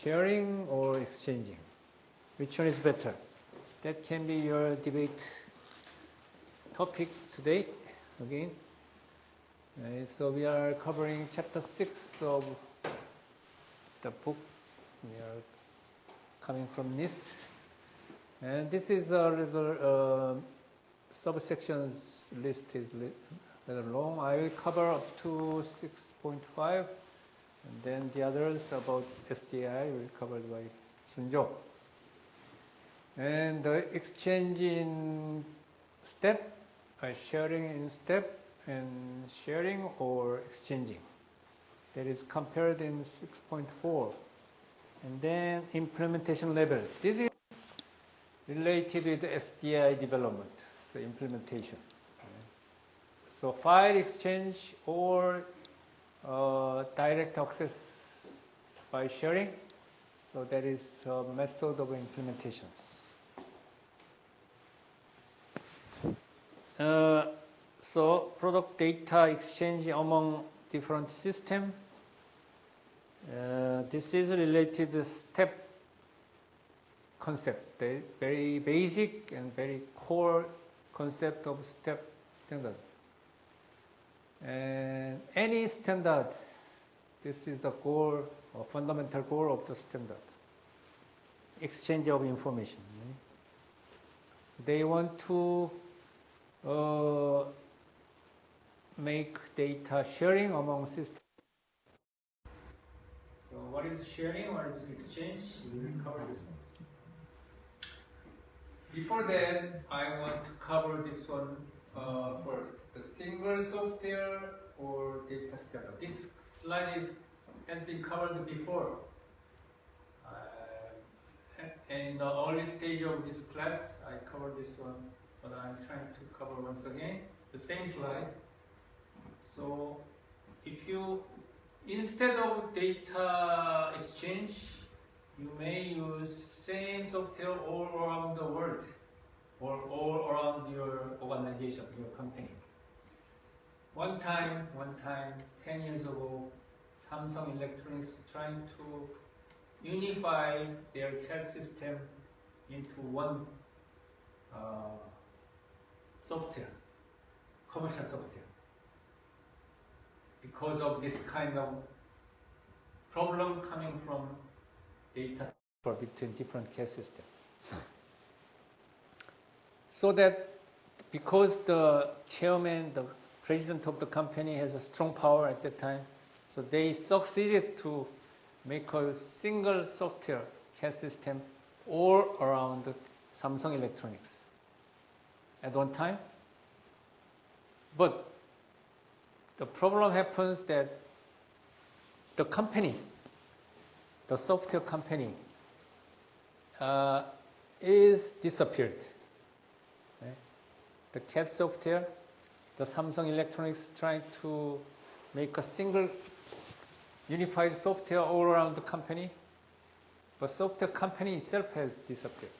sharing or exchanging? Which one is better? That can be your debate topic today, again. Right, so we are covering chapter 6 of the book. We are coming from NIST. And this is a little subsections list is rather long. I will cover up to 6.5, and then the others about SDI will be covered by Soonjo. And the exchange in step, sharing in step, and sharing or exchanging. That is compared in 6.4. And then implementation levels. This is related with SDI development, so implementation. So file exchange or direct access by sharing. So that is a method of implementations. So product data exchange among different systems. This is related to step concept, the very basic and very core concept of step standard. And any standard, this is the goal or fundamental goal of the standard. Exchange of information. So they want to make data sharing among systems. So what is sharing, what is exchange? We will cover this one. Before that, I want to cover this one first. The single software or data standard. This slide has been covered before. In the early stage of this class, I covered this one, but I'm trying to cover once again the same slide. So if you, instead of data exchange, you may use same software all around the world or all around your organization, your company. One time, 10 years ago, Samsung Electronics trying to unify their CAD system into one software, commercial software. Because of this kind of problem coming from data between different CAD systems. So that because the chairman, the president of the company has a strong power at that time, so they succeeded to make a single software CAD system all around Samsung Electronics at one time. But the problem happens that the company, the software company, is disappeared. Right? The CAD software, the Samsung Electronics trying to make a single unified software all around the company, but software company itself has disappeared.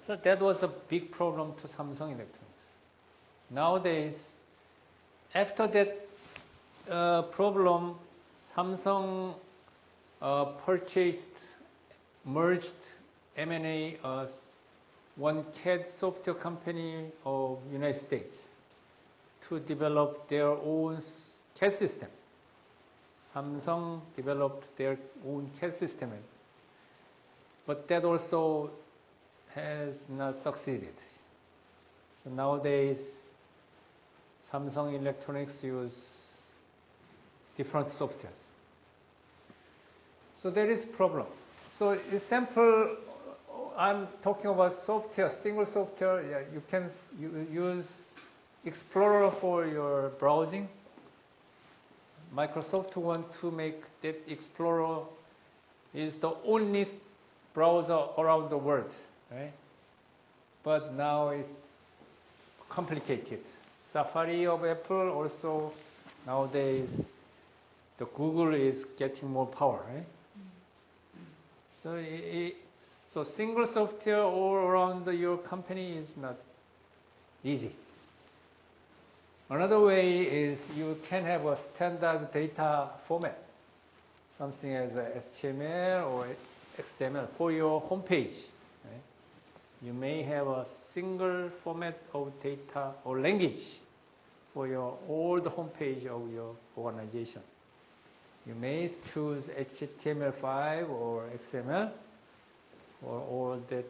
So that was a big problem to Samsung Electronics. Nowadays, after that problem, Samsung merged M&A as one CAD software company of United States to develop their own CAD system. Samsung developed their own CAD system, but that also has not succeeded. So nowadays, Samsung Electronics use different softwares. So there is problem. So example, I'm talking about software, single software. Yeah, you can use Explorer for your browsing. Microsoft wants to make that Explorer is the only browser around the world, right? But now it's complicated. Safari of Apple also nowadays, the Google is getting more power, right? So single software all around your company is not easy. Another way is you can have a standard data format. something as HTML or XML for your homepage. Right? You may have a single format of data or language for your all the homepage of your organization. You may choose HTML5 or XML for all that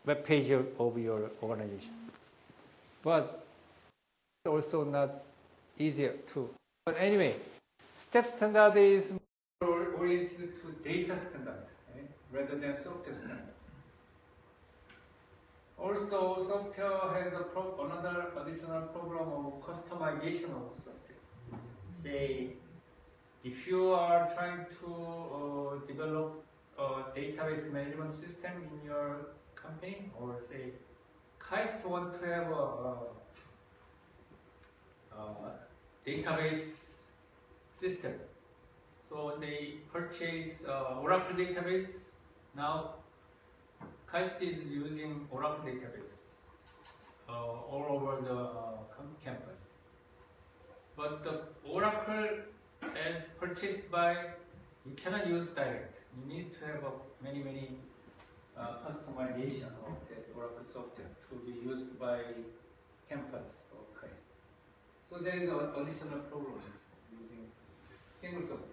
web page of your organization. But also not easier too. But anyway, step standard is more oriented to data standard, right? Rather than software standard. Also, software has another additional problem of customization of software. Say, if you are trying to develop a database management system in your company, or say, KAIST want to have a database system. So they purchase Oracle database. Now, KAIST is using Oracle database all over the campus. But the Oracle as purchased by, you cannot use direct. You need to have many customization of that Oracle software to be used by campus or KAIST. So there is an additional problem using single software.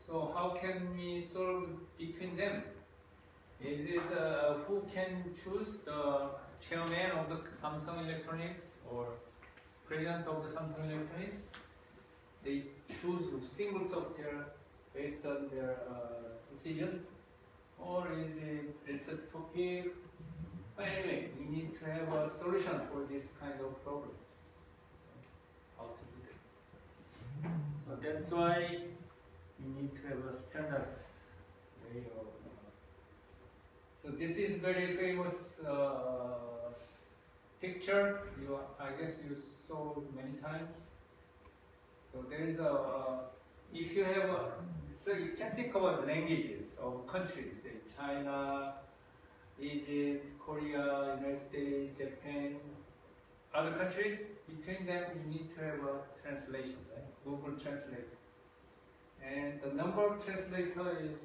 So how can we solve between them? Is it who can choose the chairman of the Samsung Electronics or president of the Samsung Electronics? They choose single software based on their decision, or is it's a topic? But anyway, we need to have a solution for this kind of problem. How to do that? So that's why we need to have a standard way of. So this is very famous picture. I guess you saw many times. So there is if you have so you can think about languages of countries, say China, Egypt, Korea, United States, Japan, other countries. Between them, you need to have a translation, right? Google Translate. And the number of translator is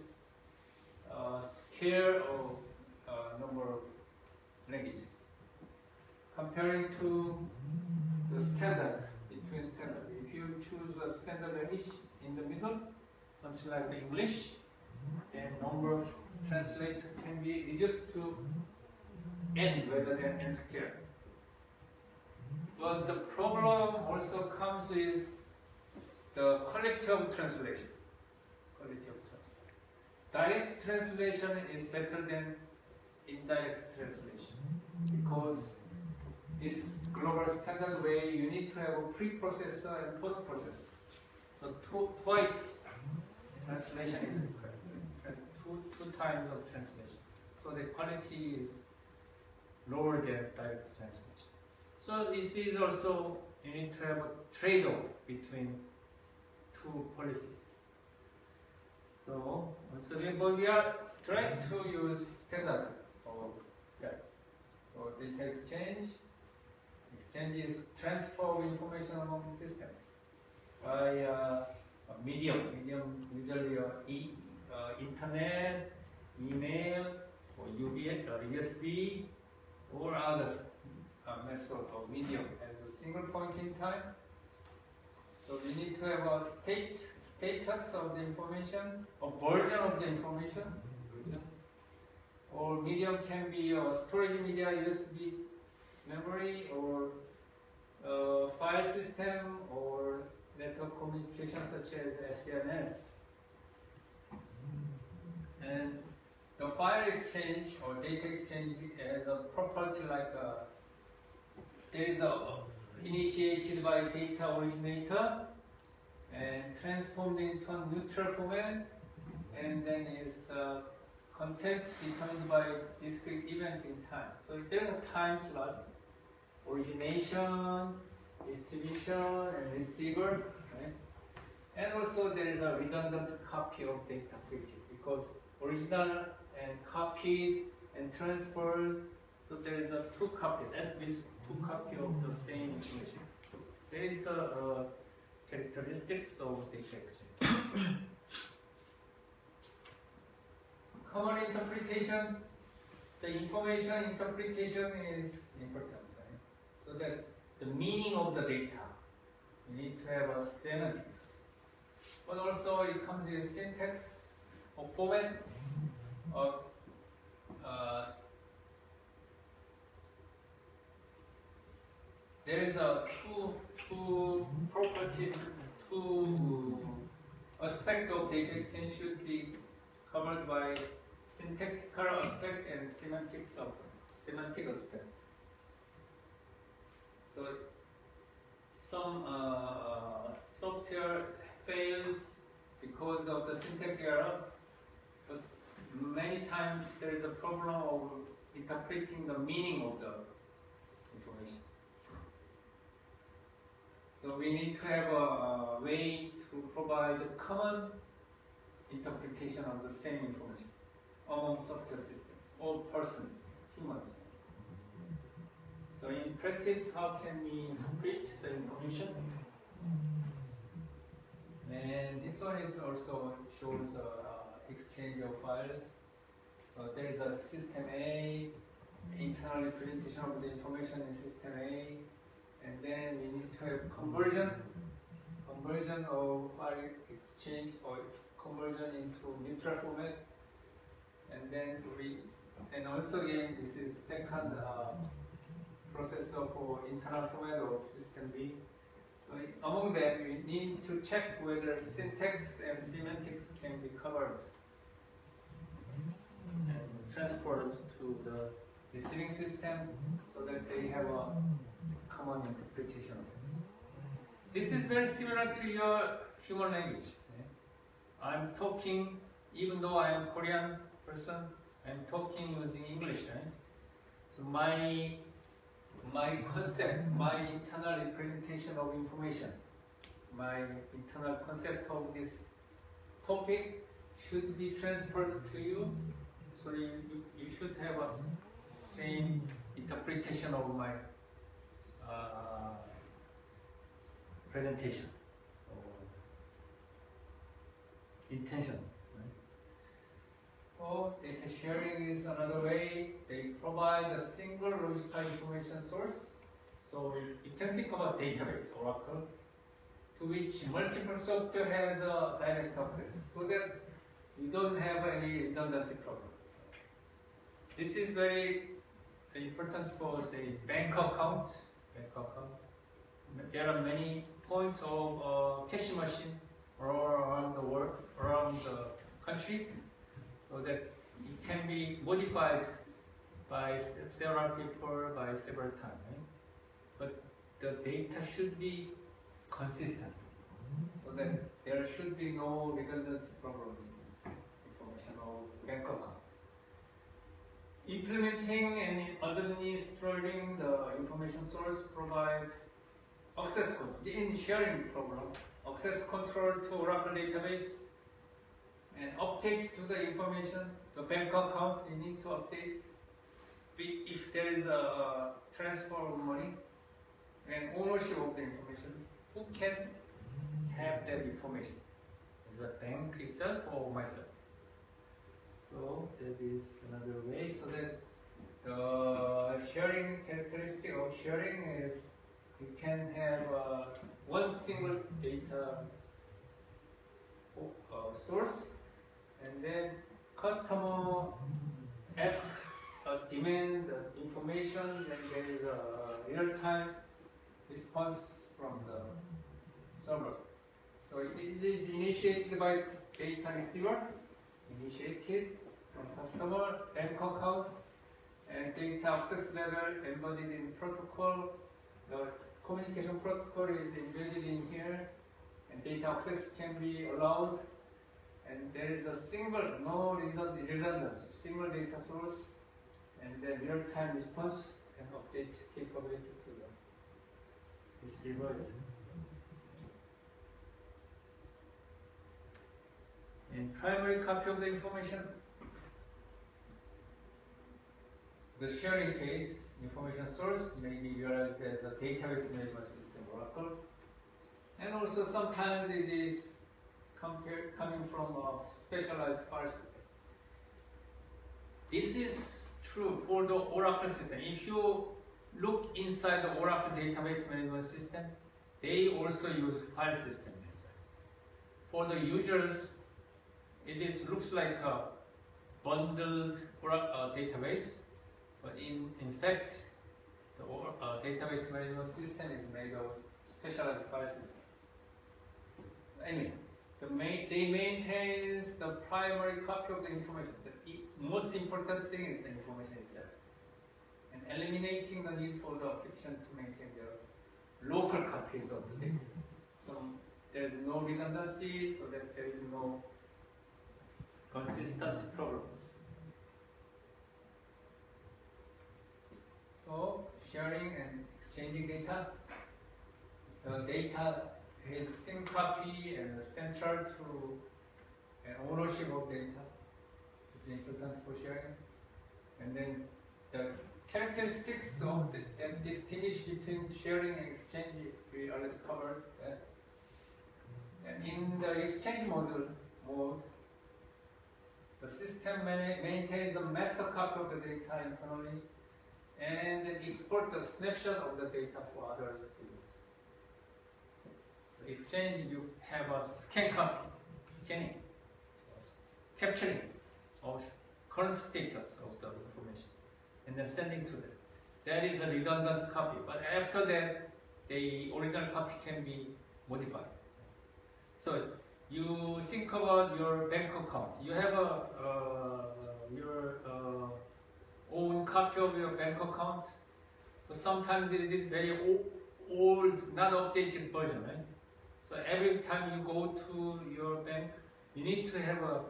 scale of number of languages. Comparing to the standard, between standard. If you choose a standard language in the middle, something like English, then number of translators can be reduced to n rather than n squared. But the problem also comes with the quality of translation. Direct translation is better than indirect translation because this global standard way you need to have a preprocessor and postprocessor. So twice translation is required. Two times of translation. So the quality is lower than direct translation. So this is also you need to have a trade-off between two policies. So once again, but we are trying to use standard or Skype. So data exchange is transfer of information among systems by a medium usually internet, email, or USB, or other method of medium as a single point in time. So we need to have a status of the information, a version of the information, or medium can be a storage media, USB memory, or file system, or network communication such as SNS. And the file exchange or data exchange has a property like there is a initiated by data originator and transformed into a neutral format, and then is content determined by discrete event in time. So there's a time slot, origination, distribution, and receiver, right? And also there is a redundant copy of data created because original and copied and transferred. So there is a two copies, at least two copies of the same information. There is the characteristics of data exchange. Common interpretation. The information interpretation is important, right? So that the meaning of the data, you need to have a semantics. But also it comes with syntax or format of there is a two property, two aspect of data exchange should be covered by syntactical aspect and semantic aspect. So some software fails because of the syntax error. Because many times there is a problem of interpreting the meaning of the information. So we need to have a way to provide a common interpretation of the same information among software systems or persons, humans. So in practice, how can we interpret the information? And this one is also shows exchange of files. So there is a system A, internal representation of the information in system A, and then we need to have conversion of file exchange or conversion into neutral format, and then and also again this is second process of internal format of system B. So among them we need to check whether syntax and semantics can be covered and transferred to the receiving system so that they have a common interpretation of it. This is very similar to your human language. I'm talking, even though I am Korean person, I'm talking using English, right? So my concept, my internal representation of information, my internal concept of this topic should be transferred to you. So you should have a same interpretation of my presentation or intention. Right? So data sharing is another way. They provide a single logical information source. So you can think about database, Oracle, to which multiple software has a direct access, so that you don't have any redundancy problem. This is very important for, say, bank account. There are many points of cash machine around the world, around the country, so that it can be modified by several people by several times. Right? But the data should be consistent, so that there should be no redundancy problem in information of bank account. Implementing and administering the information source provide access control. In sharing program, access control to Oracle database and update to the information, the bank account, you need to update if there is a transfer of money and ownership of the information. Who can have that information? Is the bank itself or myself? So that is another way, so that the sharing characteristic of sharing is you can have one single data source, and then customer ask demand information, and there is a real-time response from the server. So it is initiated by data receiver, initiated from customer, bank account, and data access level embedded in protocol. The communication protocol is embedded in here, and data access can be allowed, and there is a single, no redundancy, single data source, and then real-time response and update capability to the receiver. In primary copy of the information, the sharing case information source may be realized as a database management system, Oracle. And also sometimes it is coming from a specialized file system. This is true for the Oracle system. If you look inside the Oracle database management system, they also use file system inside. For the users, it looks like a bundled database, but in fact, the database management system is made of specialized file system. Anyway, they maintain the primary copy of the information. The most important thing is the information itself, and eliminating the need for the application to maintain their local copies of the data. So there is no redundancy, so that there is no consistency problem. So sharing and exchanging data. The data is sync copy and central to an ownership of data. It's important for sharing. And then the characteristics of that distinguish between sharing and exchange, we already covered that. And in the exchange mode, the system maintains a master copy of the data internally and then export the snapshot of the data for others to use. So exchange, you have a scanning, capturing of current status of the information, and then sending to them. That is a redundant copy, but after that, the original copy can be modified. So you think about your bank account. You have your own copy of your bank account, but sometimes it is very old, not updated version, right? So every time you go to your bank, you need to have a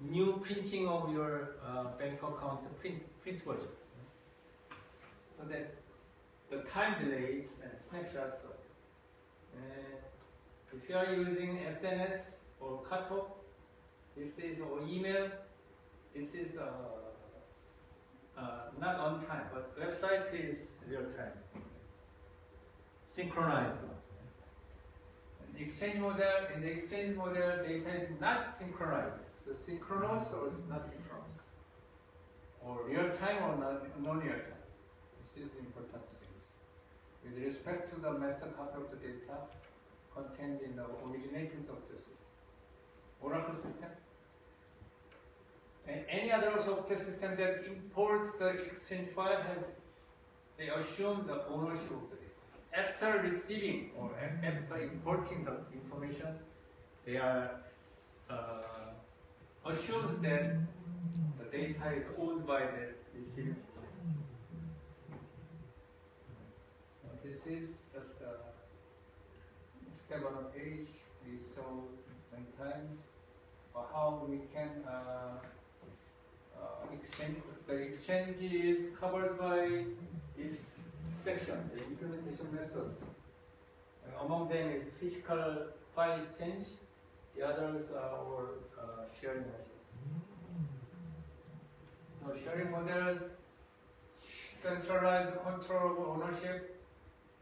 new printing of your bank account, print version, so that the time delays and snapshots. If you are using SNS or Kato, this is or email, this is not on time, but website is real time, synchronized. In the exchange model, data is not synchronized. So synchronous or not synchronous, or real time or non-real time. This is important thing. With respect to the master copy of the data contained in the originators of the Oracle system, and any other software system that imports the exchange file they assume the ownership of the data. After receiving or after importing the information, they are assumes that the data is owned by the receiving system. So this is just a step on a page. We saw many times how we can exchange. The exchange is covered by this section, the implementation method. Among them is physical file exchange. The others are our sharing method. So sharing models centralize control of ownership,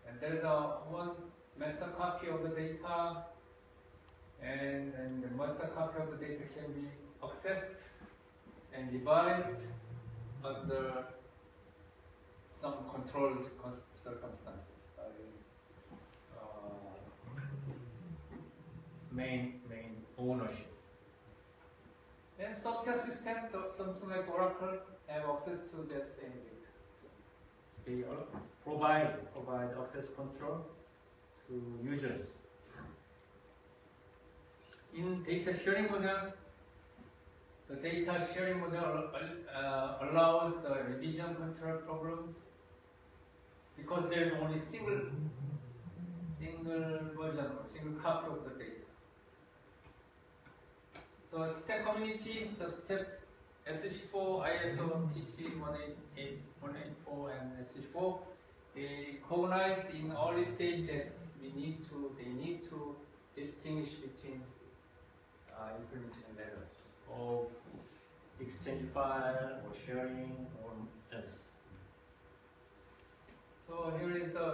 and there is one master copy of the data, and the master copy of the data can be accessed and revised under some controlled circumstances by main ownership. Then software system, something like Oracle, have access to that same data. They provide access control to users. In data sharing model, the data sharing model allows the revision control problems because there is only single version or single copy of the data. So step community, the step SH4, ISO, TC 184 and SH4, they recognized in early stage that they need to distinguish between implementation methods of exchange file or sharing or else. So here is the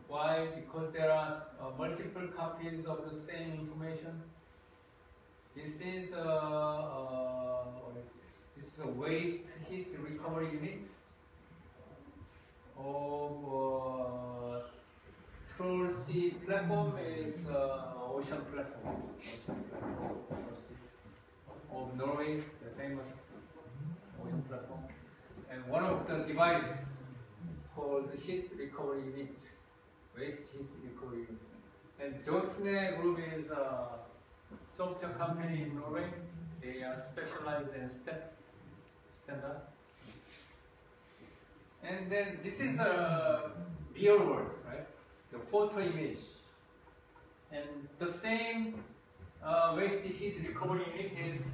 Why? Because there are multiple copies of the same information. This is a waste heat recovery unit of Troll Sea platform is ocean platform. Of Norway, the famous ocean platform. And one of the device called heat recovery unit, waste heat recovery unit. And Jotne Group is a software company in Norway. They are specialized in standard. And then this is a real world, right? The photo image. And the same waste heat recovery unit is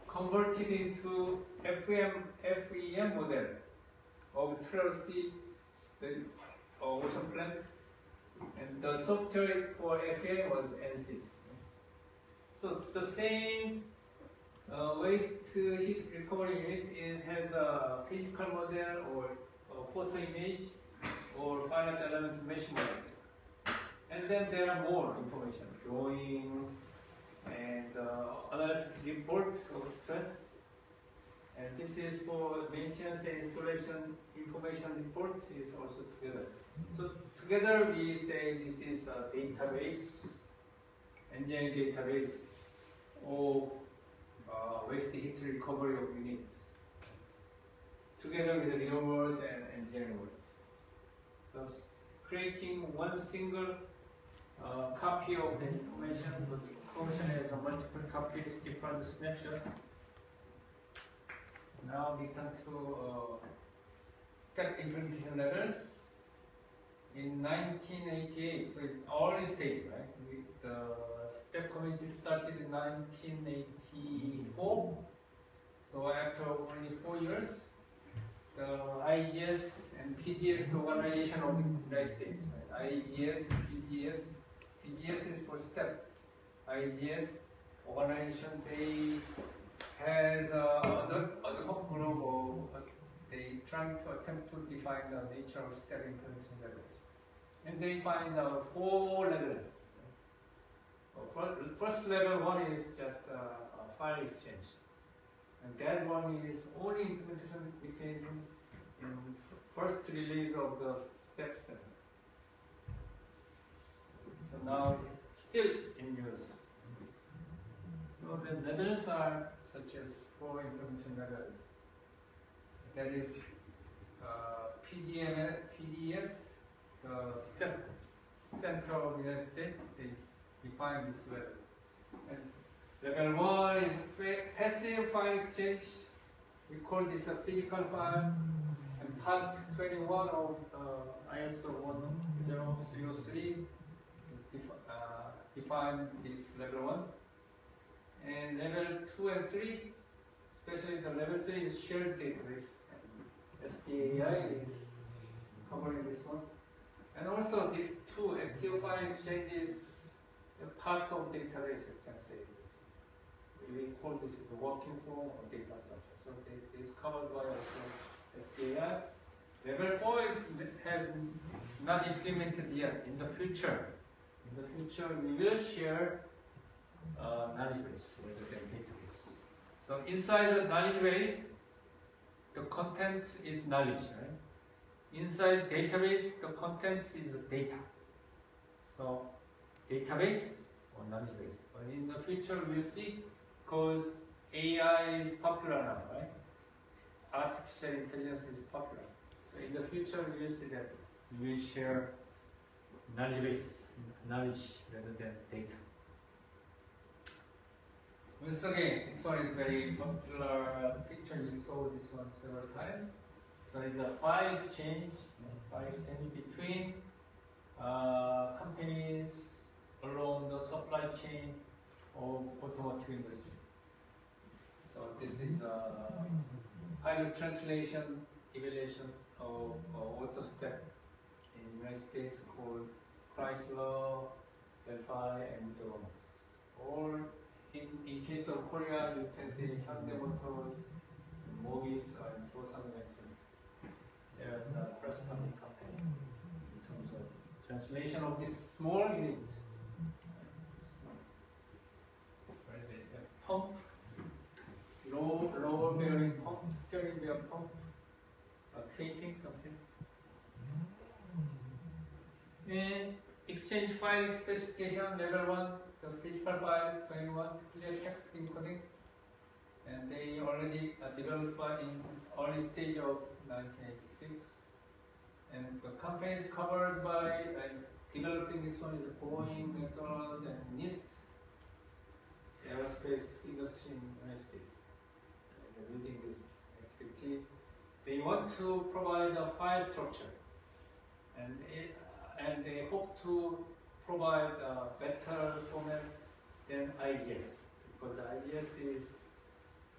converted into FEM model of Sea, the ocean plant. And the software for FEM was NSYS. So the same waste heat recovery unit has a physical model or a photo image or finite element mesh model. And then there are more information, drawing and analysis report of stress. And this is for maintenance and installation information report is also together. So together we say this is a database, engineering database of waste heat recovery of units, together with the real world and engineering world. So creating one single copy of the information, but the information has multiple copies, different snapshots. Now we come to step implementation levels. In 1988, so it's early stage, right? The step community started in 1984. So after only 4 years, the IGS and PDS organization of the United States, right? IGS, PDS. PDS is for step. IGS organization, they has other hoc group of they trying to attempt to define the nature of step implementation levels. And they find 4 levels. First level 1 is just a file exchange. And that one is only implementation mechanism in first release of the step standard. So now it's still in use. So the levels are such as 4 implementation levels. That is PDS, the step center of the United States, they define these levels. And level 1 is passive file exchange. We call this a physical file. And part 21 of ISO 10303 is define this level 1. And level 2 and 3, especially the level 3 is shared database. SDAI is covering this one. And also these 2 active file exchanges are part of database, you can say. We call this as a working form or data structure. So it is covered by also SDAI. Level 4 has not implemented yet. In the future, we will share knowledge base rather than database. So inside the knowledge base, the content is knowledge, right? Inside database, the content is data. So database or knowledge base. But in the future, we'll see, because AI is popular now, right? Artificial intelligence is popular. So in the future, we will see that we will share knowledge base, knowledge rather than data. Once again, this one is very popular picture. You saw this one several times. So it's a file exchange between companies along the supply chain of automotive industry. So this is a pilot translation evaluation of auto step in the United States called Chrysler, Delphi, and Jones. Or in case of Korea, you can say Hyundai Motors, Mobis, and Fosun Electronics. There's a corresponding company in terms of Translation of this small unit. Where is it? A pump, lower bearing pump, steering wheel pump, a casing, something. And exchange file specification level 1, the physical file 21, clear text encoding. And they already developed in early stage of 1986. And the companies covered by developing this one is Boeing, McDonald's, and NIST, the aerospace industry in the United States. And they're leading this activity. They want to provide a file structure, and they hope to provide a better format than IGS, because IGS is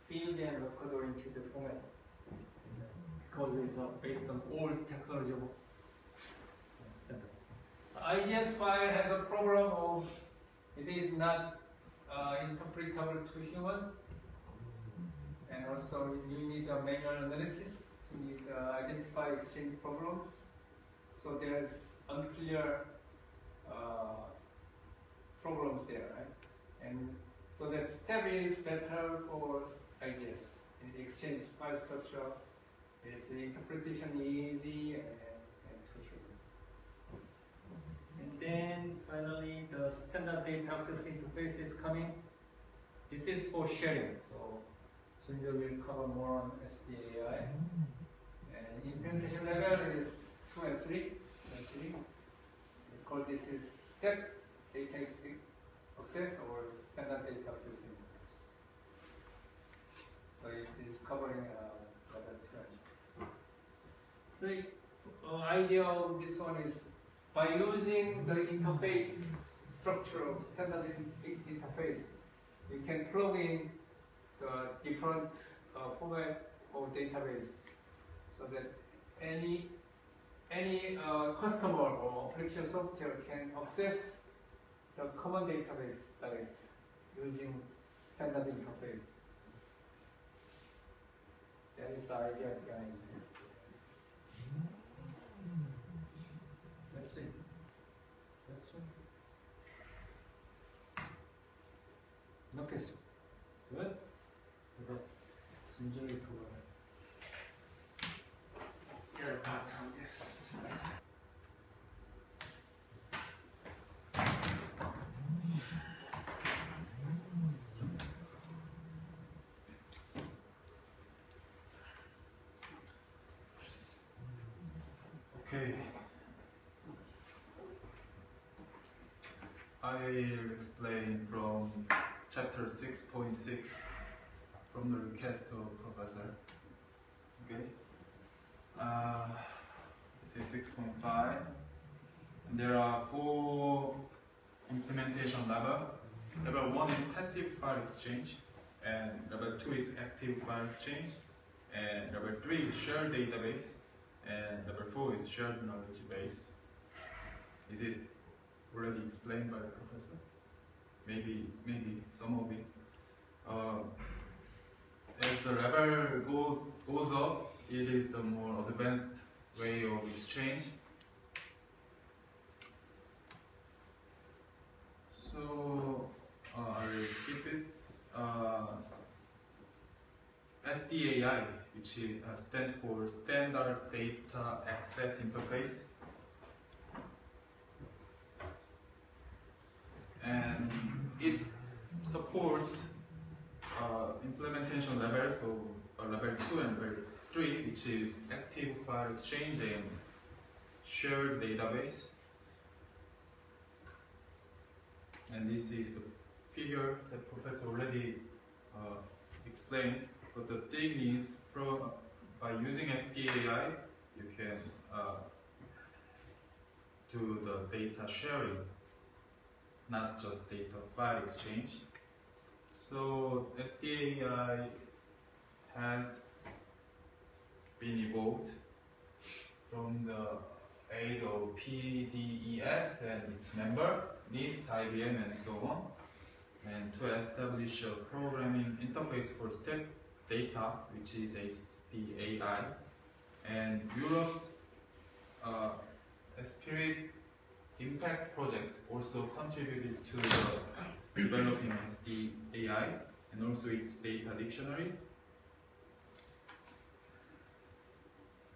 field and record-oriented format, because it's based on old technology standard. So IGS file has a problem of it is not interpretable to human, and also you need a manual analysis. You need to identify exchange problems. So there's unclear problems there, right? And so that step is better for IGS. In the exchange file structure, its interpretation easy and intuitive. And then finally, the standard data access interface is coming. This is for sharing. So Soonjo will cover more on SDAI. And implementation level is 2 and 3. We call this is step data access or standard data access interface. So it is covering level 2. The idea of this one is by using the interface structure of standard interface, we can plug in the different format of database, so that any customer or application software can access the common database direct using standard interface. That is the idea behind this. That's it. Question? No question. Good? 그래서 진정이 그거는 Okay. I'll explain from chapter 6.6 from the request of professor. Okay. This is 6.5. And there are 4 implementation levels. Level 1 is passive file exchange, and level 2 is active file exchange, and level 3 is shared database, and level 4 is shared knowledge base. Is it already explained by the professor? Maybe some of it. As the level goes up, it is the more advanced way of exchange. So I will skip it. SDAI, which stands for Standard Data Access Interface, and it supports implementation levels of level 2 and level 3, which is active file exchange and shared database. And this is the figure that Professor already explained. But the thing is, by using SDAI, you can do the data sharing, not just data file exchange. So SDAI had been evolved from the aid of PDES and its member, NIST, IBM, and so on, and to establish a programming interface for step data, which is SDAI, and Europe's spirit impact project also contributed to the developing SDAI and also its data dictionary.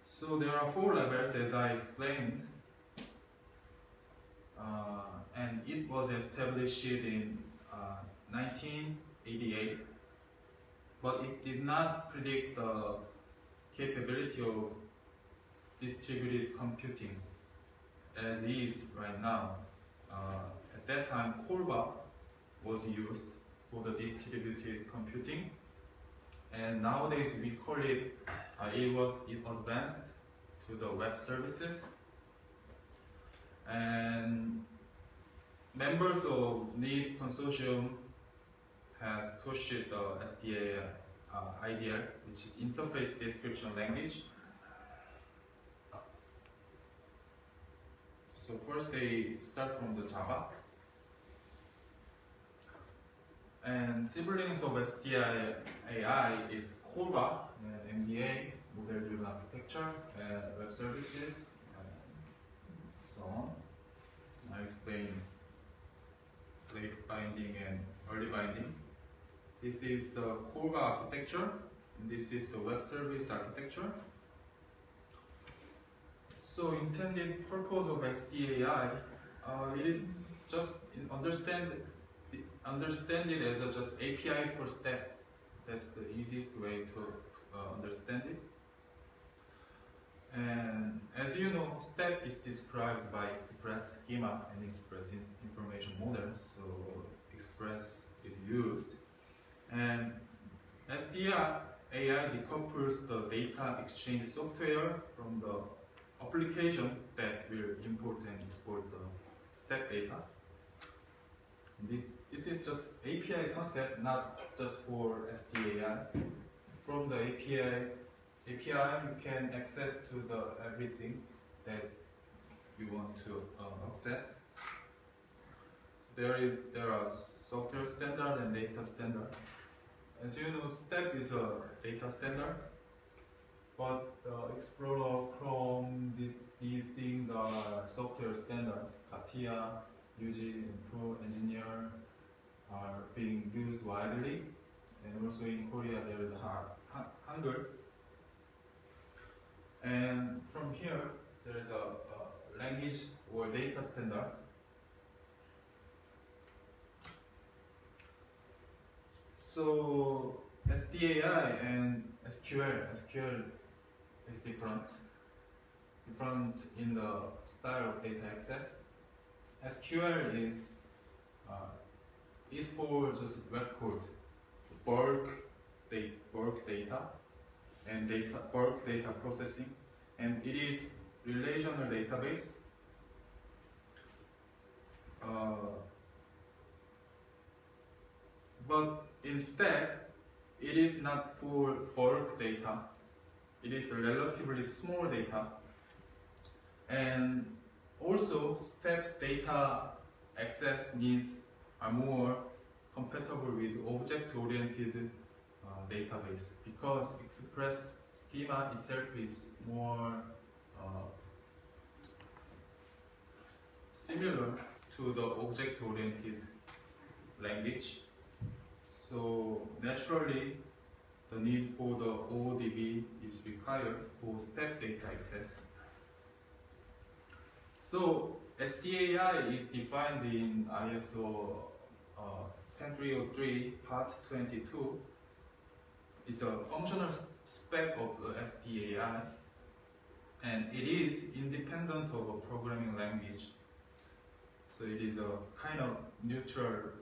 So there are 4 levels as I explained, and it was established in 1988, but it did not predict the capability of distributed computing as is right now. At that time, CORBA was used for the distributed computing, and nowadays we call it, it advanced to the web services, and members of NEED consortium has pushed the SDA IDL, which is Interface Description Language. So first they start from the Java, and siblings of SDI AI is CORBA, MDA, model-driven architecture, web services, and so on. I explain late binding and early binding. This is the CORBA architecture, and this is the web service architecture. So intended purpose of SDAI, it is just understand it as a just API for step. That's the easiest way to understand it. And as you know, step is described by express schema and express information model. So express is used, and SDI AI decouples the data exchange software from the application that will import and export the step data. This is just API concept, not just for SDAI. From the API you can access to the everything that you want to access. There are software standard and data standard. As you know, step is a data standard, but Explorer, Chrome, these things are software standard. CATIA, UG, and Pro Engineer are being used widely, and also in Korea there is Hangul. And from here there is a language or data standard. So SDAI and SQL is different in the style of data access. SQL is for just web code, bulk data and bulk data processing, and it is relational database. But instead, it is not for bulk data. It is relatively small data, and also steps data access needs are more compatible with object-oriented database, because express schema itself is more similar to the object-oriented language. So naturally, the need for the OODB is required for step data access. So SDAI is defined in ISO 10303 Part 22. It's a functional spec of the SDAI, and it is independent of a programming language. So it is a kind of neutral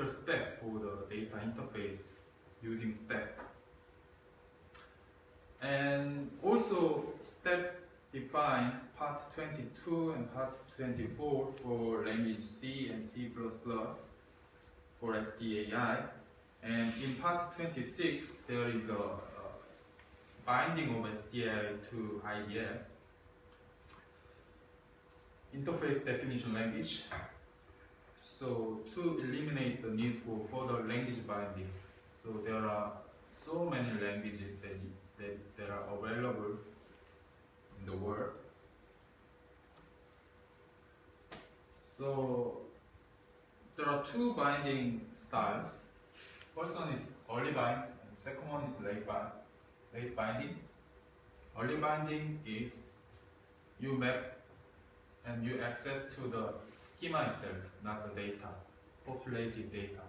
spec for the data interface using step. And also step defines part 22 and part 24 for language C and C++ for SDAI. And in part 26 there is a binding of SDAI to IDL, interface definition language. So to eliminate the need for further language binding, so there are so many languages that are available in the world. So there are two binding styles. First one is early bind, and second one is late binding. Early binding is you map and you access to the schema itself, not the data, populated data.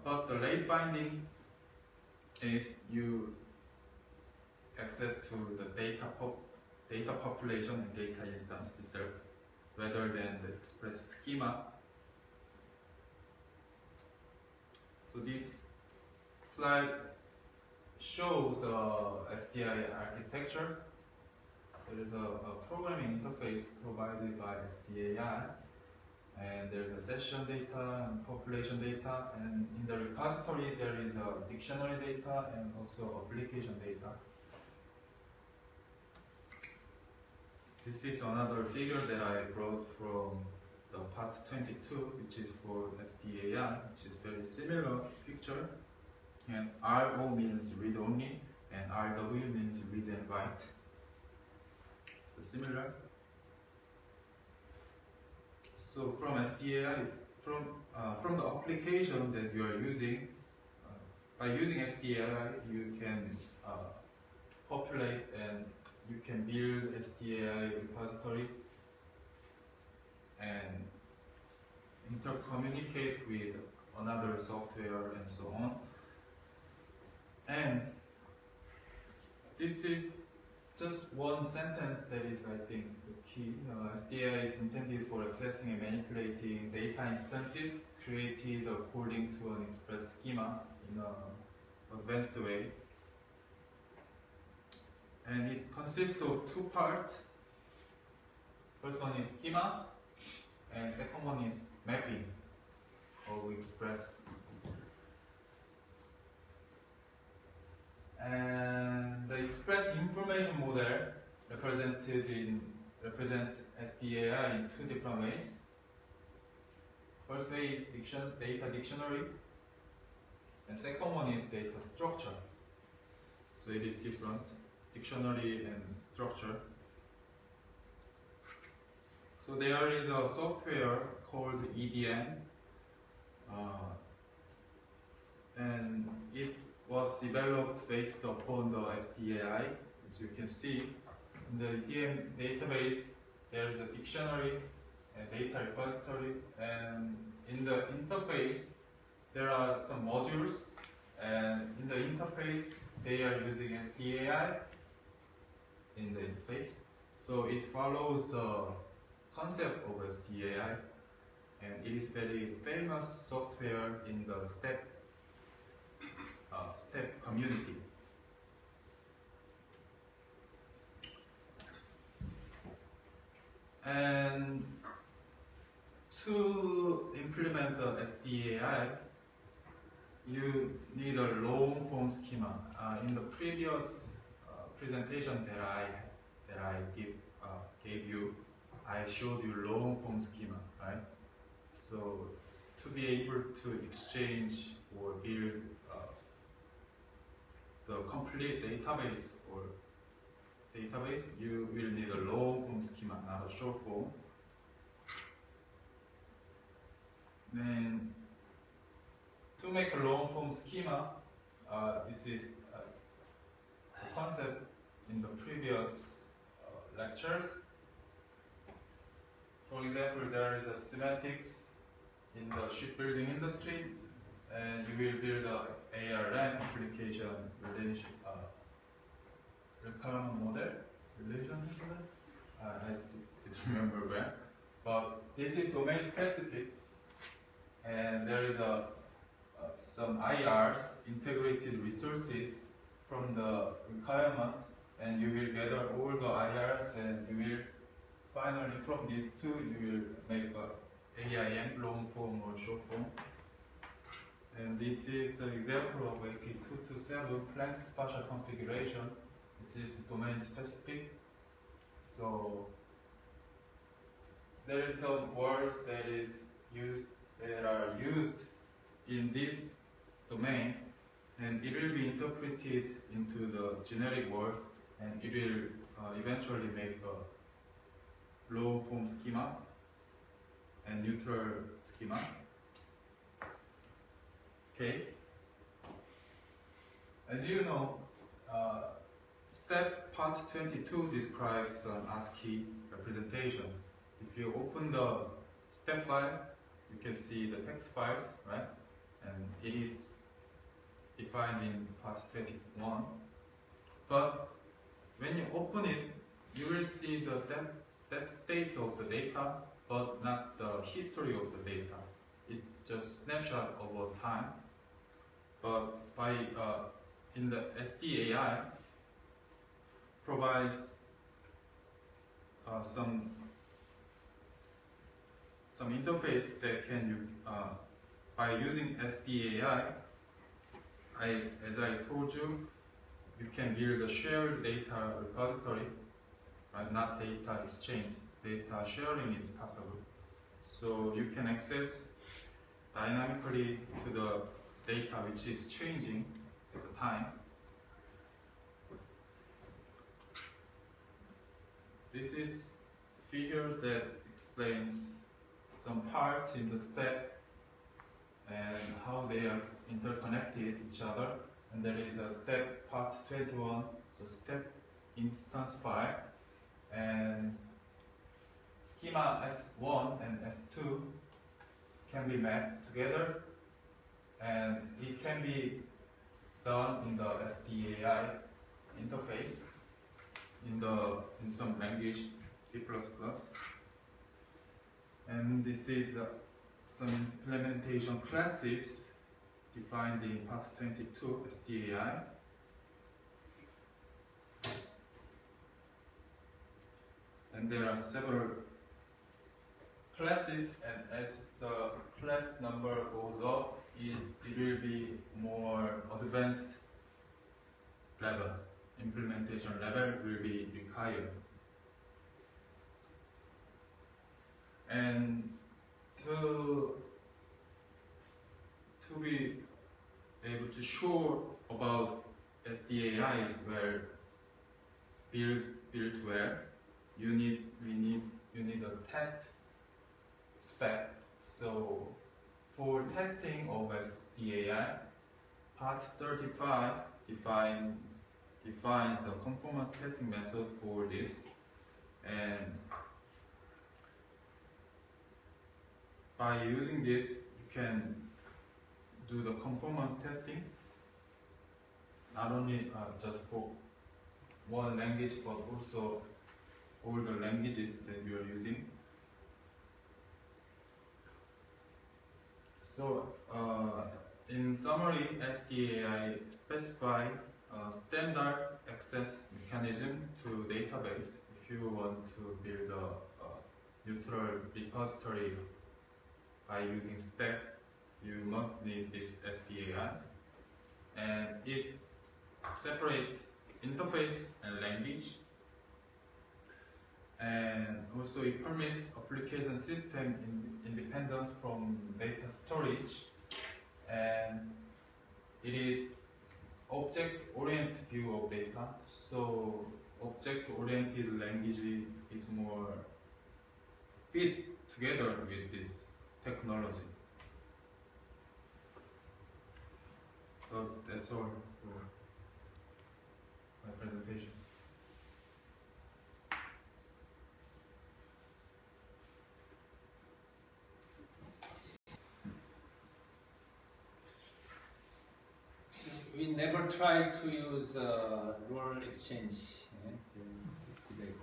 But the late binding is you access to the data population and data instance itself, rather than the express schema. So this slide shows the SDI architecture. There is a programming interface provided by SDAI, and there is a session data and population data, and in the repository there is a dictionary data and also application data. This is another figure that I brought from the part 22, which is for SDAI, which is very similar picture. And RO means read only, and RW means read and write. It's similar. So from SDAI, from the application that you are using, by using SDAI, you can populate and you can build SDAI repository and intercommunicate with another software and so on. And this is just one sentence that is, I think, the key. SDAI is intended for accessing and manipulating data instances created according to an express schema in an advanced way. And it consists of two parts. First one is schema, and second one is mapping of express. And the express information model represents SDAI in two different ways. First way is data dictionary, and second one is data structure. So it is different, dictionary and structure. So there is a software called EDN, and it was developed based upon the SDAI. As you can see, in the EDN database, there is a dictionary, a data repository, and in the interface, there are some modules, and in the interface, they are using SDAI in the interface. So it follows the concept of SDAI, and it is very famous software in the STEP community. And to implement the SDAI, you need a long form schema. In the previous presentation that I gave you, I showed you long form schema, right? So to be able to exchange or build the complete database, you will need a long form schema, not a short form. Then to make a long form schema, this is the concept in the previous lectures. For example, there is a semantics in the shipbuilding industry, and you will build a ARM application requirement model, I don't remember when, but this is domain specific, and there is some IRs, integrated resources from the requirement, and you will gather all the IRs, and you will finally from these two you will make a AIM long form or short form. And this is an example of AP227 plant spatial configuration. This is domain specific. So there is some words that are used in this domain, and it will be interpreted into the generic word, and it will eventually make a flow form schema and neutral schema. Okay. As you know, step part 22 describes an ASCII representation. If you open the step file, you can see the text files, right? And it is defined in part 21. But when you open it, you will see that state of the data, but not the history of the data. It's just snapshot over time. But by in the SDAI provides some interface that can by using SDAI, as I told you, you can build a shared data repository, but not data exchange. Data sharing is possible. So you can access dynamically to the data which is changing at the time. This is figures that explains some parts in the step and how they are interconnected each other. And there is a step part 21, the step instance file, and schema S1 and S2 can be mapped together, and it can be done in the SDAI interface in some language, C++. And this is some implementation classes defined in part 22 SDAI. And there are several classes, and as the class number goes up, it will be more advanced level. Implementation level will be required. And to be able to show about SDAIs where built where, you need a test spec. So for testing of SDAI, part 35 defines the conformance testing method for this, and by using this you can do the conformance testing not only just for one language but also all the languages that you are using. So in summary, SDAI specify standard access mechanism to database. If you want to build a neutral repository by using step, you must need this SDAI. And it separates interface and language. And also it permits application system independence from data storage. And it is object-oriented view of data. So object-oriented language is more fit together with this technology. So that's all for my presentation. We never tried to use role exchange in debate.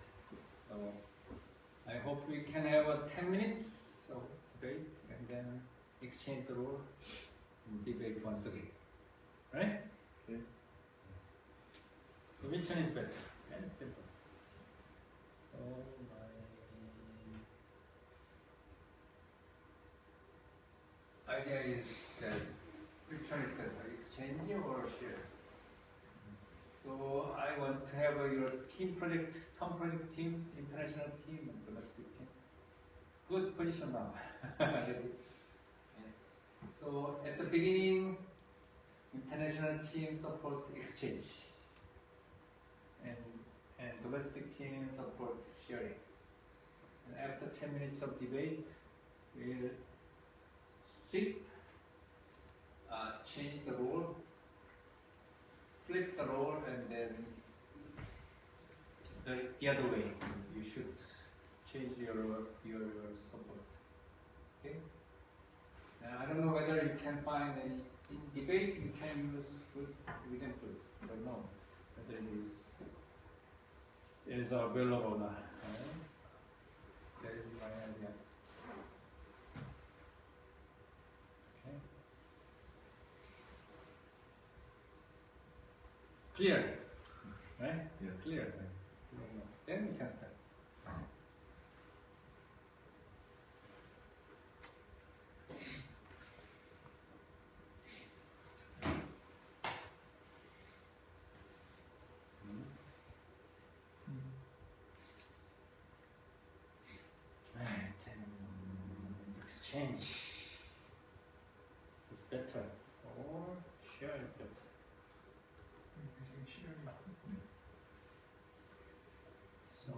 So I hope we can have 10 minutes of debate and then exchange the role and debate once again. Right? Okay. So which one is better? And simple. So my idea is that which one is better, exchange or share? So I want to have your team project, Tom project teams, international team, and domestic team. Good position now. So at the beginning, international team support exchange, and domestic team support sharing. And after 10 minutes of debate, we'll switch, change the role, flip the role, and then the other way. You should change your support. Okay? I don't know whether you can find any in debate. You can use good examples. I don't know whether it is available or not. That is my idea. Okay. Clear, right? Yes. Clear. Then we can start. And exchange is better, or share is better. So,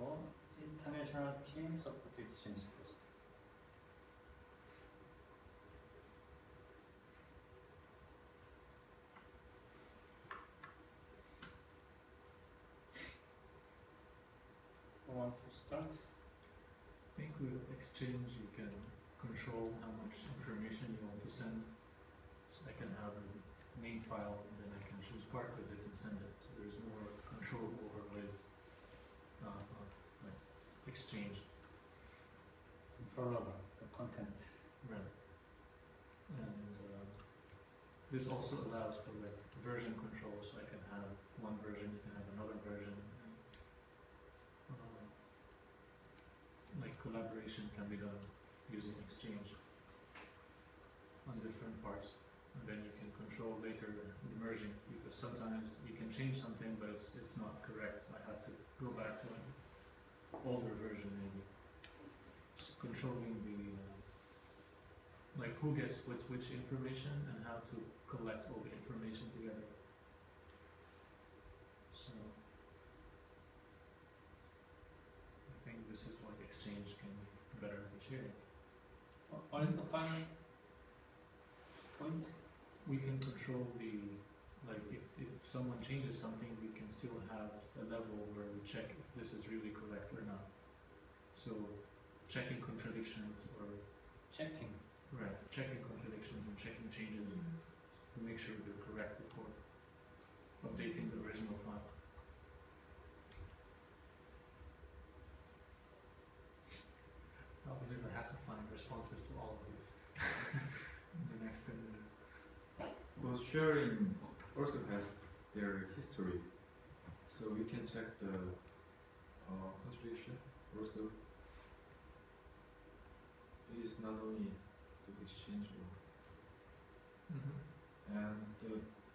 international teams of the exchange first. Who want to start? I think with exchange you can control how much information you want to send. So I can have a main file and then I can choose part of it and send it. So there's more control over with like exchange. Control over the content. Right. And this also allows for like version control, so I can have one version, you can have another version. Like collaboration can be done using exchange on different parts, and then you can control later the merging, because sometimes you can change something but it's not correct, so I have to go back to an older version maybe. Just controlling the like who gets which information and how to collect all the information together. So I think this is why exchange can be better than sharing. What is the final point? We can control the, like if someone changes something, we can still have a level where we check if this is really correct or not. So checking contradictions or Checking. right, checking contradictions and checking changes to make sure they're correct before updating the original file. Problem is I have to find responses to all of these in the next 10 minutes. Well, sharing also has their history, so we can check the contradiction also. It is not only the exchange one. And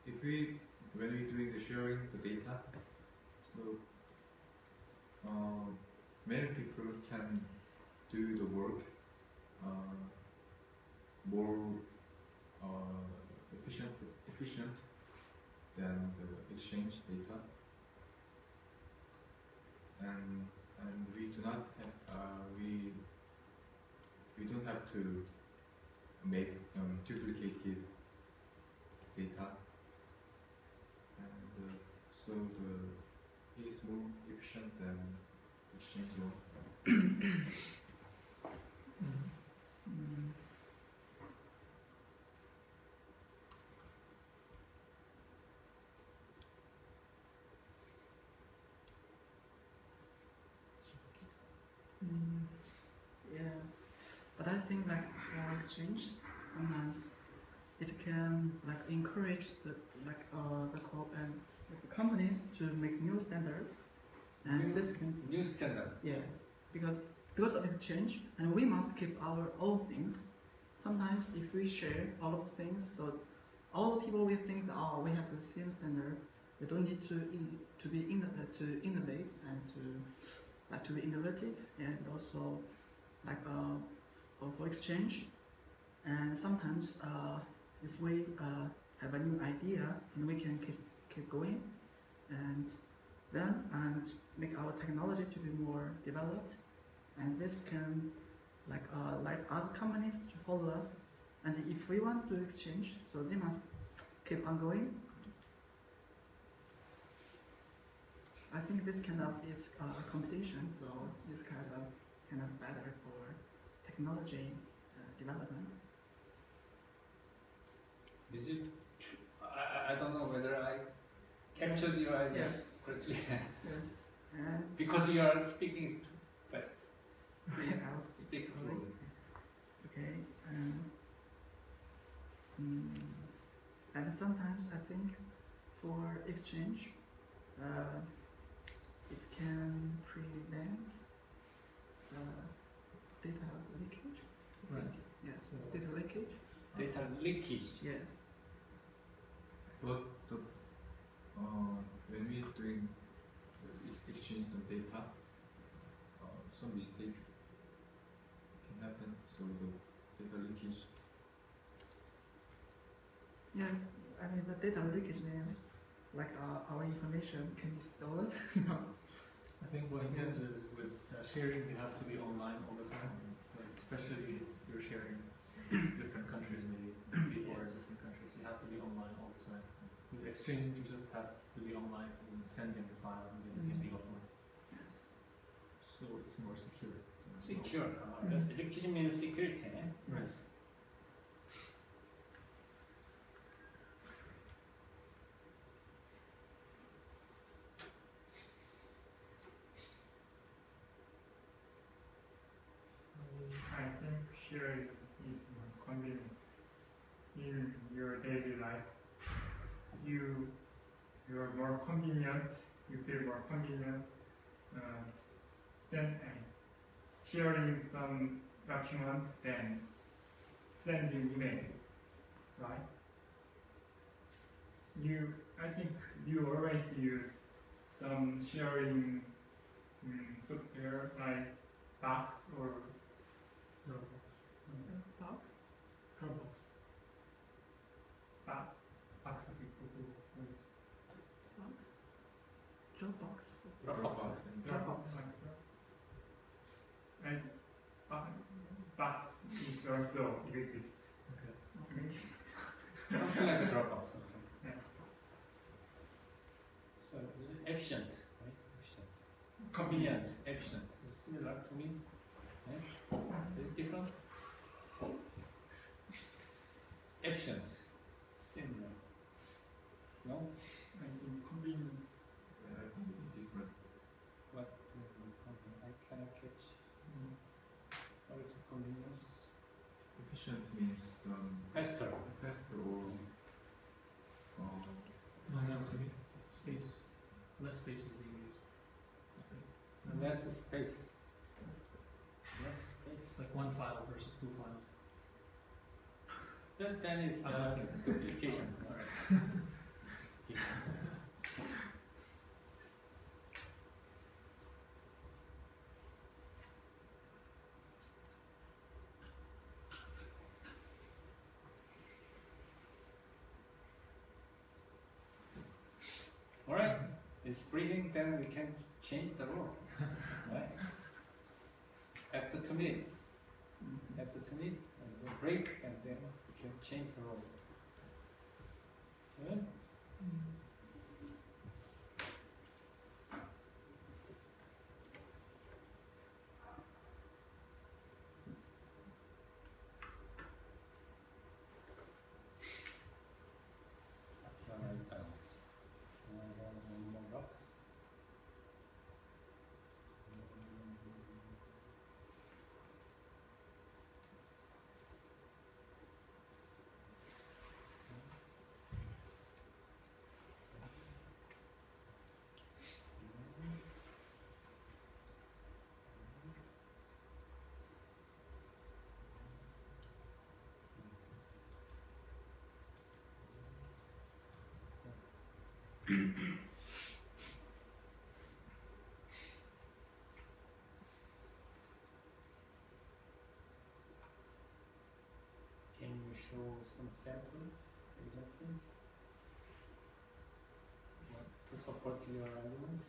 if when we're doing the sharing the data, so many people can do the work more efficient than the exchange data, and we do not have we don't have to make duplicated data, and so it is more efficient than exchange one. Yeah, but I think like for exchange, sometimes it can like encourage the companies to make new standard, and this can New standard. yeah, because of exchange, and we must keep our own things. Sometimes if we share all of the things, so all the people will think that, oh, we have the same standard. We don't need to innovate and to be innovative, and also like for exchange. And sometimes if we have a new idea, and we can keep going, and make our technology to be more developed, and this can like other companies to follow us. And if we want to exchange, so they must keep on going. I think this kind of is competition, so it's kind of better for technology development. Is it? I don't know whether I captured your ideas Yes. correctly. Yes, and Because you are speaking too fast. Please I'll speak slowly. Okay, and sometimes I think for exchange, it can prevent data leakage. I Right. think. Yes, So- data leakage. Data leakage. Yes. But when we doing exchange the data, some mistakes can happen. So the data leakage. Yeah, I mean the data leakage means like our information can be stolen. I think what it means is with sharing, you have to be online all the time. Like especially if you're sharing in different countries, maybe people are in different countries, you have to be online all the time. With exchange, you just have to be online and sending the file, and then you can be offline. So it's more secure. Secure. Yes, leakage means security. Eh? Right. I think sharing is more convenient in your daily life. You are more convenient. You feel more convenient. Then sharing some documents, then sending email, right? I think you always use some sharing software like Box or Box? Dropbox. Box of people who Dropbox. Dropbox. Dropbox. And Box is also exists. Okay. Okay. Something like a Dropbox. Okay. Yeah. So efficient, right? Efficient. Convenient, efficient. Similar to me. Eh? Is it different? Efficient. Similar. No? I think convenient. I think it's different. What? I cannot catch. What is convenience? Efficient means Faster. faster or No, actually, space. Less space is being used. I think. Less space. Less space. It's like one file versus two files. That is duplication. Sorry. Alright, it's breathing, then we can change the rule. Right? After 2 minutes. After 2 minutes, and then break, and then we can change the rule. Good? One more box. Can you show some samples, examples, to support your argument?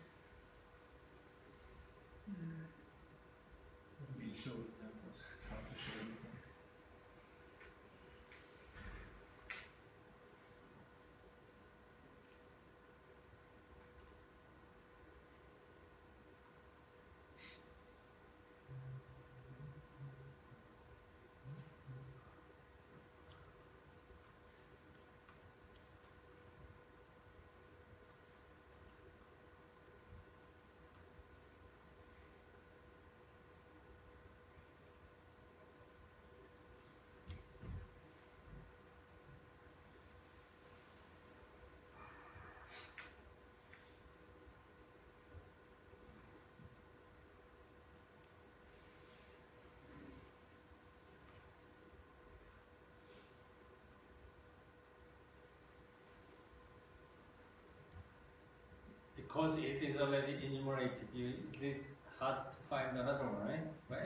because it is already enumerated, it is hard to find another one, right? Well,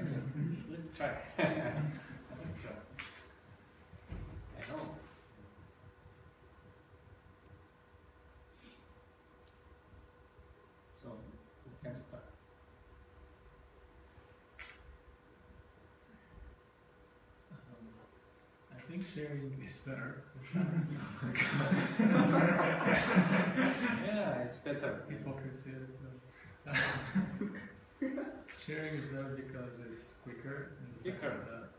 let's try. Let's try. I know. So we can start. I think sharing is better. Yeah, it's better. Hypocrisy. Sharing is better because it's quicker in the sense that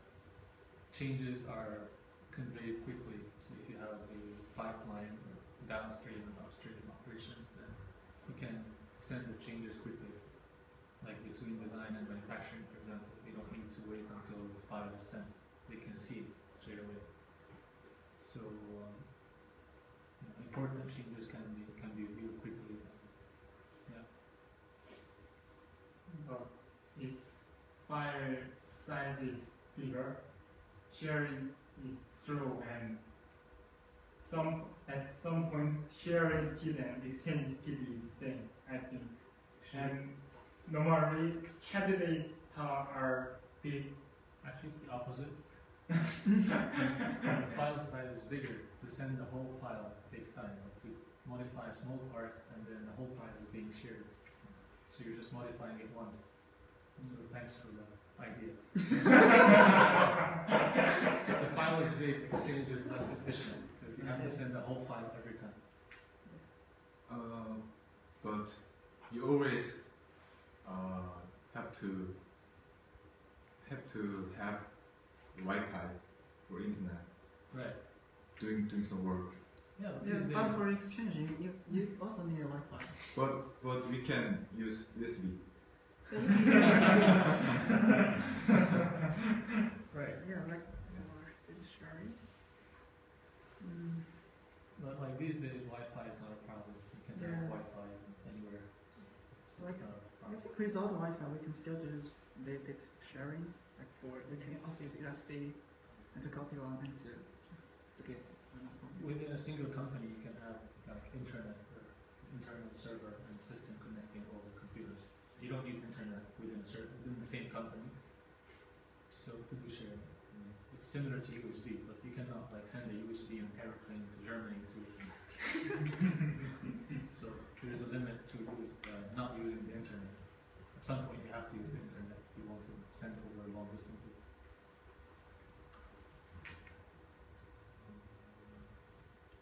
changes are conveyed quickly. So if you have a pipeline or downstream and upstream operations, then you can send the changes quickly. Like between design and manufacturing, for example, you don't need to wait until the file is sent. They can see it straight away. So important changes can be viewed quickly. Yeah. But if file size is bigger, sharing is slow, and at some point sharing speed and exchange speed is same, I think. And normally candidate are big. Actually, it's the opposite. The file size is bigger. To send the whole file takes time. To modify a small part, and then the whole file is being shared. So you're just modifying it once. So thanks for the idea. If the file is big, exchange is less efficient because you have to send the whole file every time. But you always have to have Wi-Fi or internet. Right. Doing some work. Yeah. But for exchange, you also need a Wi-Fi. But we can use USB. Right. Yeah, like sharing. But like these days, Wi-Fi is not a problem. You can have Wi-Fi anywhere. Like, not a I problem. think without Wi-Fi, we can still do data sharing. Like we can also use USB and to copy one and to get. Within a single company, you can have like internet or internal server and system connecting all the computers. You don't need internet within the same company. So to do sharing, it's similar to USB, but you cannot like send a USB on airplane to Germany to. So there's a limit to not using the internet. At some point, you have to use the internet if you want to send over long distances.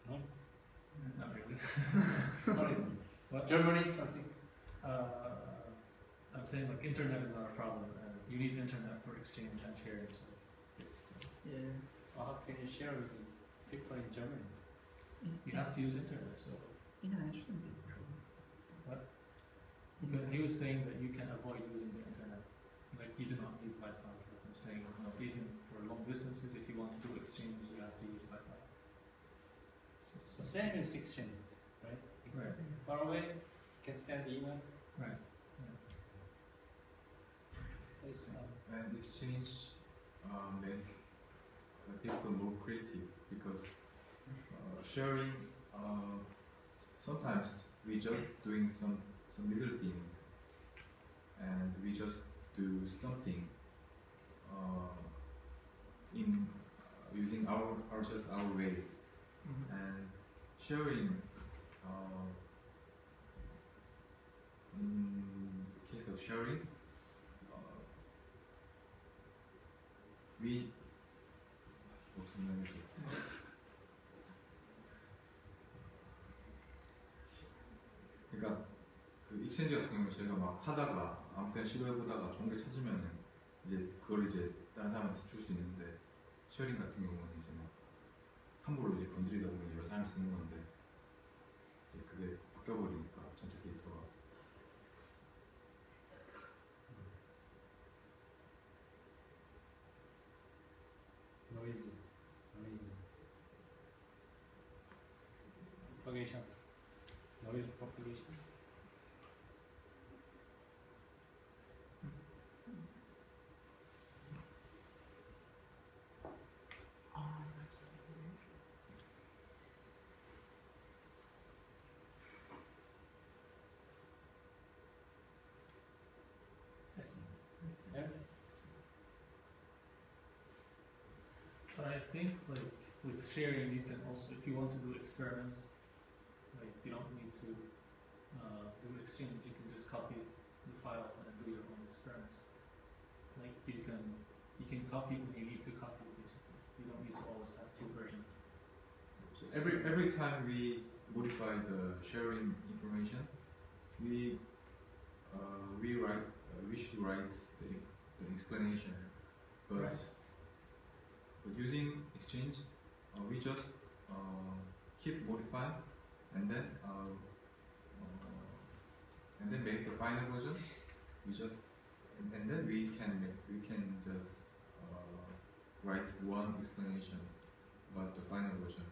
No? Not really. What is it? What? Germany, something? I'm saying like internet is not a problem, and you need internet for exchange and sharing. So it's Well, how can you share with people in Germany? you have to use internet. So Internet shouldn't be a problem. what? Because he was saying that you can avoid using the internet. Like you do not need Wi-Fi. Like I'm saying, even for long distances, if you want to do exchange, you have to use Wi-Fi. So same is exchange, right? Right. Far away, you can send email. Right. So it's And exchange make people more creative because sharing sometimes we just doing some little thing and we just do something in using our way and sharing in the case of sharing we 그러니까 그 익스체인지 같은 경우 저희가 막 하다가 아무 때나 시도해보다가 좋은 게 찾으면은 이제 그걸 이제 다른 사람한테 줄 수 있는데 쉐어링 같은 경우는 이제 막 함부로 이제 건드리다 보면 여러 사람이 쓰는 건데 이제 그게 바뀌어버리니까 전체 데이터가 noisy. Propagation. Noise propagation. I think like with sharing, you can also, if you want to do experiments, like you don't need to do exchange. You can just copy the file and do your own experiments. Like you can copy when you need to copy. Basically, you don't need to always have two versions. So every time we modify the sharing information, we should write the explanation. But Right. but using exchange, we just keep modifying and then make the final version. We just and then we can just write one explanation about the final version.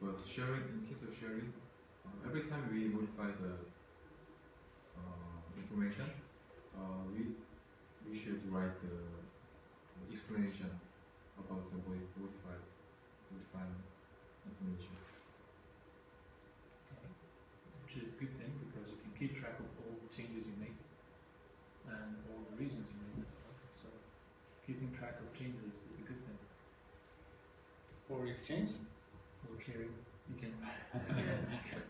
But sharing, in case of sharing, every time we modify the information, we should write the explanation about the modifying information. Okay. Which is a good thing because you can keep track of all the changes you make and all the reasons you make them. So keeping track of changes is a good thing. For exchange? For sharing, you can Yes.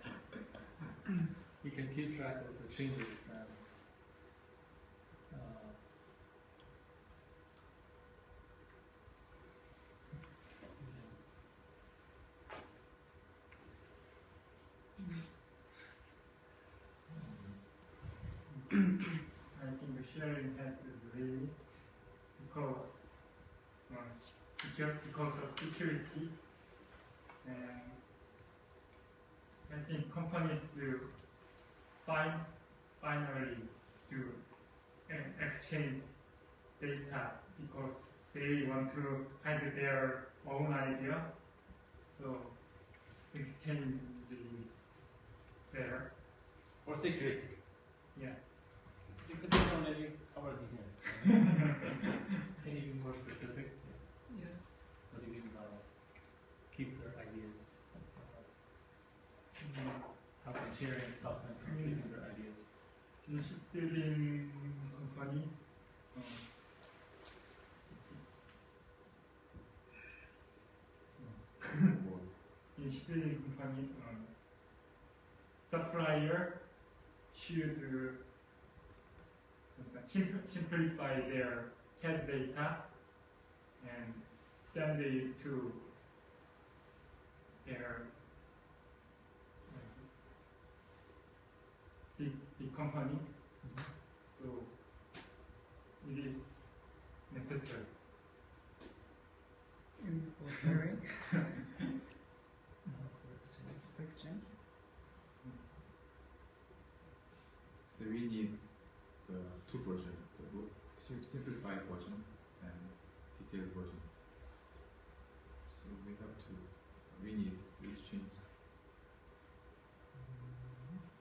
you can keep track of the changes and I think the sharing has a limit because of security, and I think companies do finally do exchange data because they want to hide their own idea. So exchange is there. For security. Yeah. Security is already covered here. can you be more specific? Yes. What do you mean by keep their ideas? How can sharing stop them from keeping their ideas? In shipbuilding company, in shipbuilding company, supplier should simplify their CAD data and send it to their the company. So it is necessary. For sharing, For exchange. for exchange. So we need the two versions, the simplified version and detailed version. So we need exchange.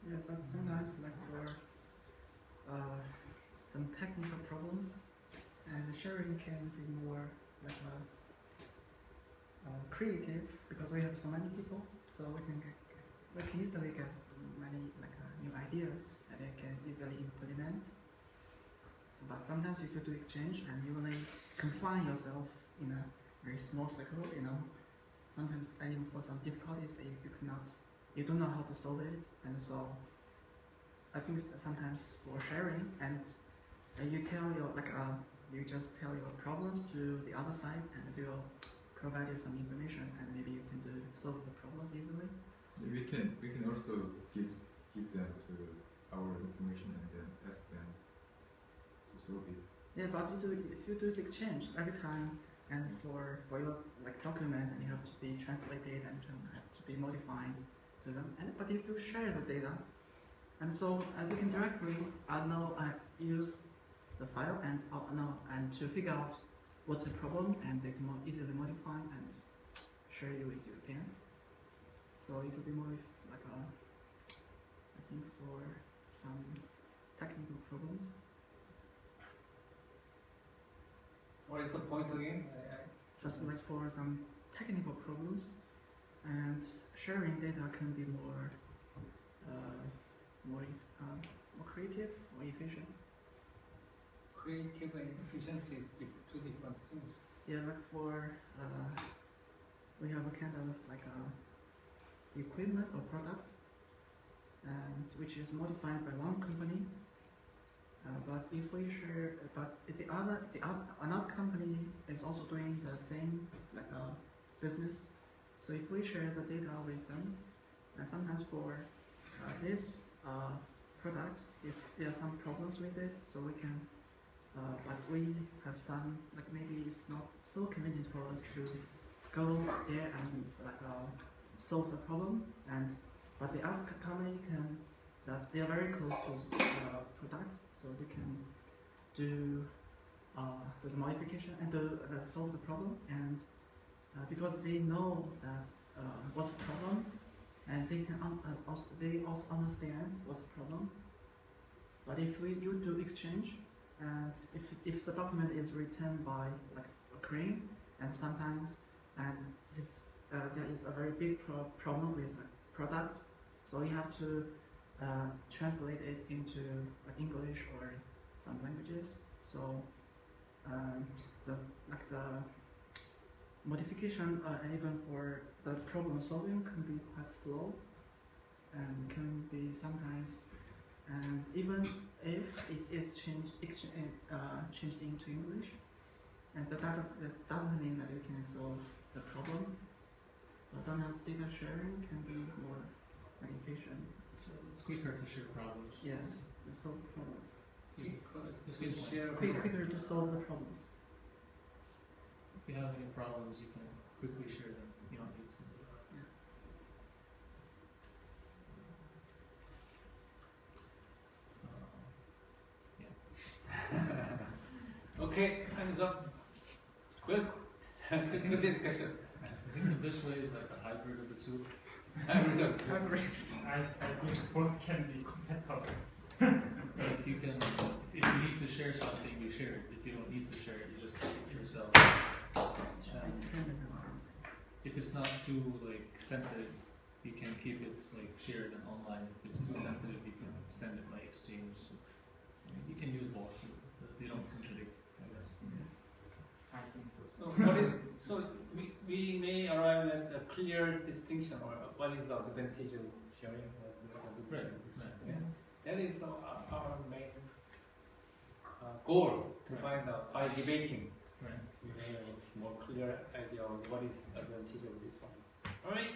Yeah, but sometimes like for some technical problems, and sharing can be more like creative because we have so many people, so we can easily get many new ideas that we can easily implement. But sometimes if you do exchange and you only confine yourself in a very small circle, sometimes even for some difficulties you don't know how to solve it, and so I think sometimes for sharing and you just tell your problems to the other side and they will provide you some information and maybe you can solve the problems easily. We can also give them to our information and then ask them to solve it. Yeah, but if you do the exchange every time and for your document and you have to be translated and have to be modified to them. But if you share the data, and so we can directly use the file and to figure out what's the problem and they can more easily modify and share it with you again. So it will be more I think for some technical problems. What is the point again? Just like for some technical problems, and sharing data can be more creative, more efficient. Creative and efficient is two different things. Yeah, like for we have a kind of like equipment or product, and which is modified by one company. But if we share, but if another company is also doing the same like business. So if we share the data with them, and sometimes for this product, if there are some problems with it, so we can. But we have some like maybe it's not so convenient for us to go there and like solve the problem. But the other company can that they are very close to the product, so they can do the modification and solve the problem. And because they know that what's the problem, and they can they also understand what's the problem. But if you do exchange, and if the document is written by like a crane, and sometimes if there is a very big problem with the product, so you have to translate it into English or some languages. So the modification and even for the problem solving can be quite slow, and can be sometimes, and even if it is changed into English, and that doesn't mean that you can solve the problem. But sometimes data sharing can be more efficient. So it's quicker to share problems. Yes, to solve problems. Quicker to solve the problems. If you have any problems, you can quickly share them. You don't need to. Okay, time's up. Good. Good discussion. I think that this way is like a hybrid of the two. Hybrid. I think both can be compatible. Like if you need to share something, you share it. If you don't need to share it, you just keep it yourself. If it's not too like sensitive, you can keep it like shared and online. If it's too sensitive, you can send it by exchange. So, I mean, you can use both. They don't contradict, I guess. I think so. So we may arrive at a clear distinction, or what is the advantage of sharing, what is the Right. Yeah. That is our main goal to find out by debating. Right. We may have a more clear idea of what is the advantage of this one. All right.